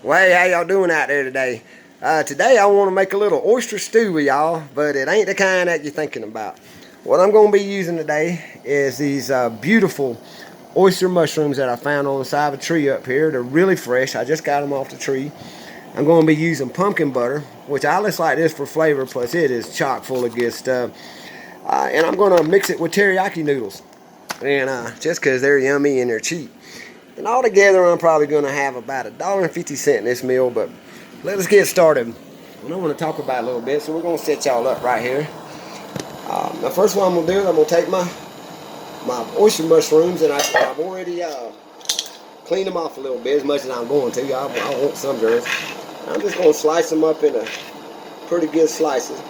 Well, hey, how y'all doing out there today? Today I want to make a little oyster stew with y'all, but it ain't the kind that you're thinking about. What I'm going to be using today is these beautiful oyster mushrooms that I found on the side of a tree up here. They're really fresh. I just got them off the tree. I'm going to be using pumpkin butter, which I just like this for flavor, plus it is chock full of good stuff. And I'm going to mix it with teriyaki noodles, and just because they're yummy and they're cheap. And altogether, I'm probably going to have about $1.50 in this meal, but let us get started. And I want to talk about it a little bit, so we're going to set y'all up right here. The first one I'm going to do is I'm going to take my oyster mushrooms, and I've already cleaned them off a little bit, as much as I'm going to. I want some germs. I'm just going to slice them up into pretty good slices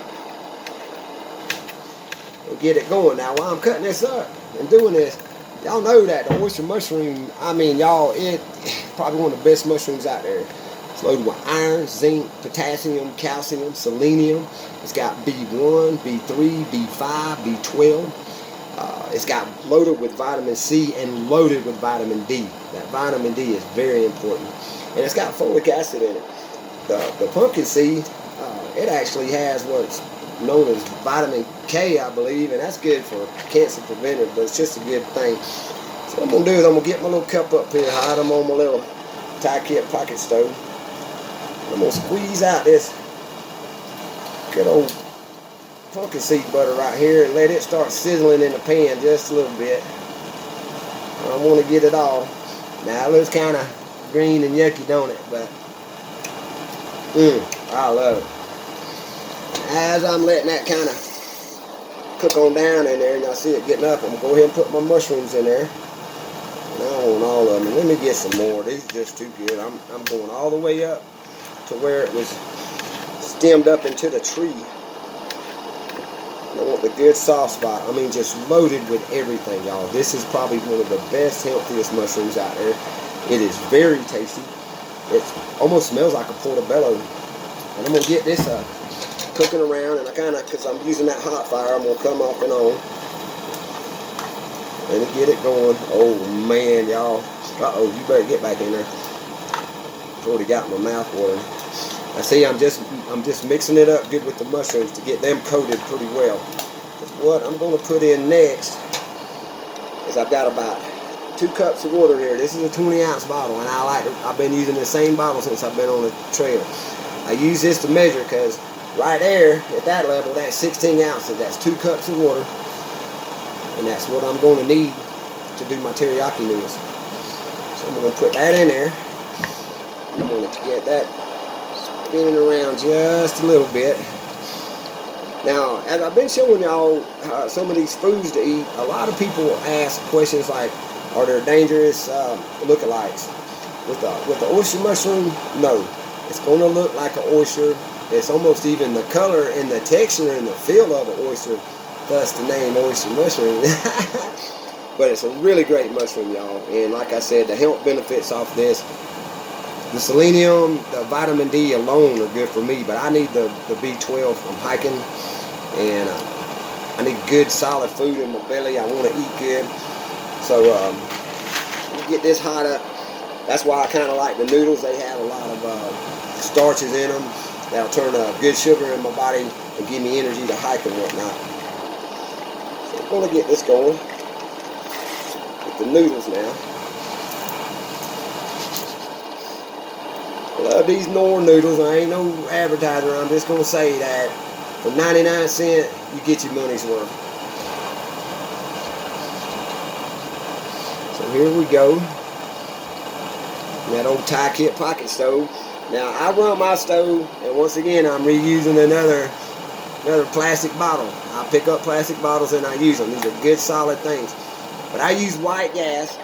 and get it going. Now, while I'm cutting this up and doing this, y'all know that the oyster mushroom, it's probably one of the best mushrooms out there. It's loaded with iron, zinc, potassium, calcium, selenium. It's got B1, B3, B5, B12. It's got loaded with vitamin C and loaded with vitamin D. That vitamin D is very important. And it's got folic acid in it. The pumpkin seed, it actually has what's known as vitamin K, I believe, and that's good for cancer preventative, but it's just a good thing. So what I'm going to do is I'm going to get my little cup up here, hide them on my little tie-kit pocket stove. I'm going to squeeze out this good old pumpkin seed butter right here and let it start sizzling in the pan just a little bit. I don't want to get it all. Now it looks kind of green and yucky, don't it? But I love it. As I'm letting that kind of cook on down in there, and y'all see it getting up, I'm going to go ahead and put my mushrooms in there. And I want all of them. Let me get some more. These are just too good. I'm going all the way up to where it was stemmed up into the tree. I want the good soft spot. I mean, just loaded with everything, y'all. This is probably one of the best, healthiest mushrooms out there. It is very tasty. It almost smells like a portobello. And I'm going to get this cooking around, and I kind of, because I'm using that hot fire, I'm going to come off and on. Let me get it going. Oh, man, y'all. Uh-oh, you better get back in there. I've already got my mouth watering. I see I'm just mixing it up good with the mushrooms to get them coated pretty well. What I'm going to put in next is I've got about 2 cups of water here. This is a 20-ounce bottle, and I've been using the same bottle since I've been on the trail. I use this to measure because right there at that level, that's 16 ounces. That's 2 cups of water, and that's what I'm going to need to do my teriyaki noodles. So I'm going to put that in there. I'm going to get that spinning around just a little bit. Now, as I've been showing y'all some of these foods to eat, a lot of people ask questions like, are there dangerous lookalikes? With the oyster mushroom, no. It's going to look like an oyster. It's almost even the color and the texture and the feel of an oyster, thus the name oyster mushroom. But it's a really great mushroom, y'all. And like I said, the health benefits off this, the selenium, the vitamin D alone are good for me, but I need the B12 from hiking, and I need good solid food in my belly. I want to eat good. So let me get this hot up. That's why I kind of like the noodles. They have a lot of starches in them that'll turn good sugar in my body and give me energy to hike and whatnot. So I'm going to get this going with the noodles now. I love these Knorr noodles. I ain't no advertiser. I'm just going to say that for 99 cents, you get your money's worth. So here we go. That old tie-kit pocket stove. Now, I run my stove, and once again, I'm reusing another plastic bottle. I pick up plastic bottles and I use them. These are good, solid things. But I use white gas,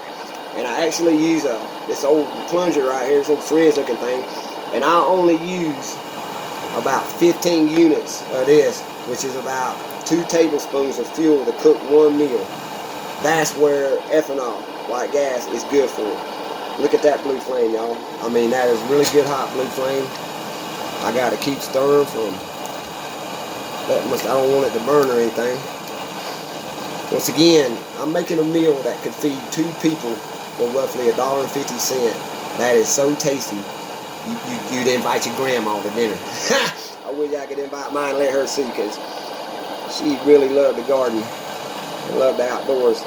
and I actually use this old plunger right here, this old syringe-looking thing, and I only use about 15 units of this, which is about 2 tablespoons of fuel to cook 1 meal. That's where ethanol, white gas, is good for. Look at that blue flame, y'all. I mean, that is really good hot blue flame. I got to keep stirring from I don't want it to burn or anything. Once again, I'm making a meal that could feed 2 people for roughly $1.50. That is so tasty. you'd invite your grandma to dinner. I wish I could invite mine and let her see, because she really loved the garden and loved the outdoors.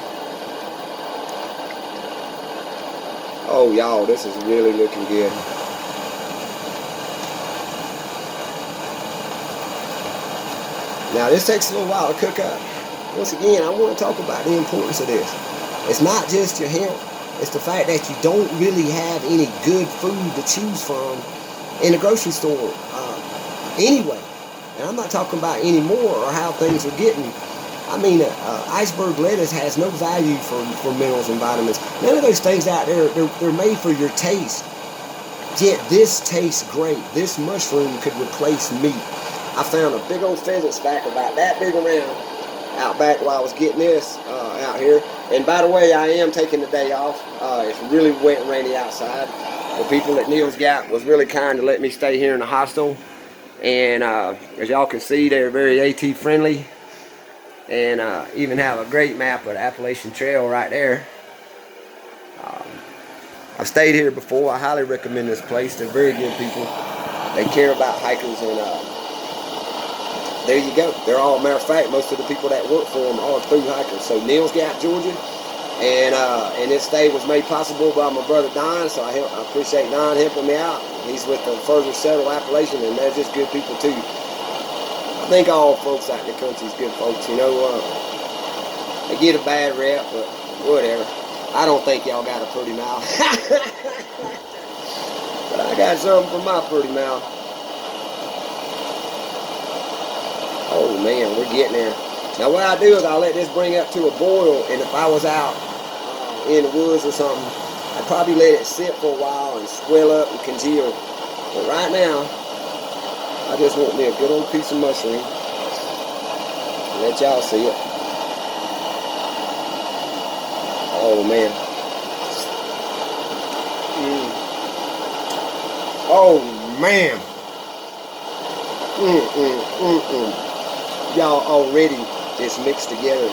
Oh, y'all, this is really looking good. Now, this takes a little while to cook up. Once again, I want to talk about the importance of this. It's not just your health. It's the fact that you don't really have any good food to choose from in the grocery store anyway. And I'm not talking about anymore or how things are getting. I mean, iceberg lettuce has no value for minerals and vitamins. None of those things out there, they're made for your taste. Yet this tastes great. This mushroom could replace meat. I found a big old pheasant stack about that big around out back while I was getting this out here. And by the way, I am taking the day off. It's really wet and rainy outside. The people at Neil's Gap was really kind to let me stay here in the hostel. And as y'all can see, they're very AT friendly. And even have a great map of the Appalachian Trail right there. I've stayed here before. I highly recommend this place. They're very good people. They care about hikers, and there you go. They're all, matter of fact, most of the people that work for them are through hikers. So Neil's Gap, Georgia, and this stay was made possible by my brother Don. So I appreciate Don helping me out. He's with the Further Settle Appalachian, and they're just good people too. I think all folks out in the country is good folks. You know, they get a bad rep, but whatever. I don't think y'all got a pretty mouth. But I got something for my pretty mouth. Oh man, we're getting there. Now what I do is I'll let this bring up to a boil, and if I was out in the woods or something, I'd probably let it sit for a while and swell up and congeal. But right now, I just want me a good old piece of mushroom. Let y'all see it. Oh man. Oh man. Y'all already it's mixed together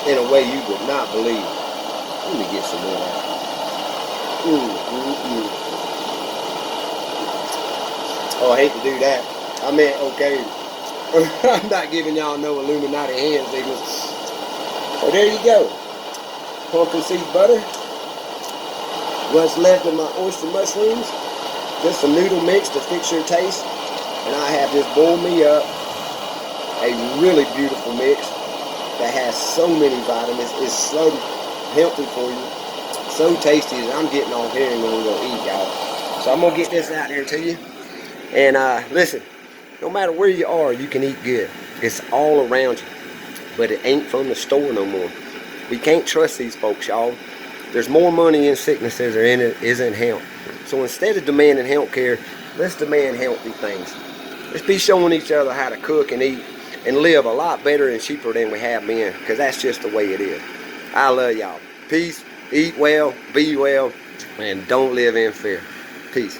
in a way you would not believe. Let me get some more of that. Oh, I hate to do that. I meant, okay, I'm not giving y'all no Illuminati hand signals. So there you go. Pumpkin seed butter. What's left of my oyster mushrooms. Just a noodle mix to fix your taste. And I have just boiled me up a really beautiful mix that has so many vitamins. It's so healthy for you. So tasty that I'm getting on here and we're going to eat, y'all. So I'm going to get this out there to you. And listen, no matter where you are, you can eat good. It's all around you. But it ain't from the store no more. We can't trust these folks, y'all. There's more money in sickness than there is in health. So instead of demanding health care, let's demand healthy things. Let's be showing each other how to cook and eat and live a lot better and cheaper than we have been, because that's just the way it is. I love y'all. Peace. Eat well, be well, and don't live in fear. Peace.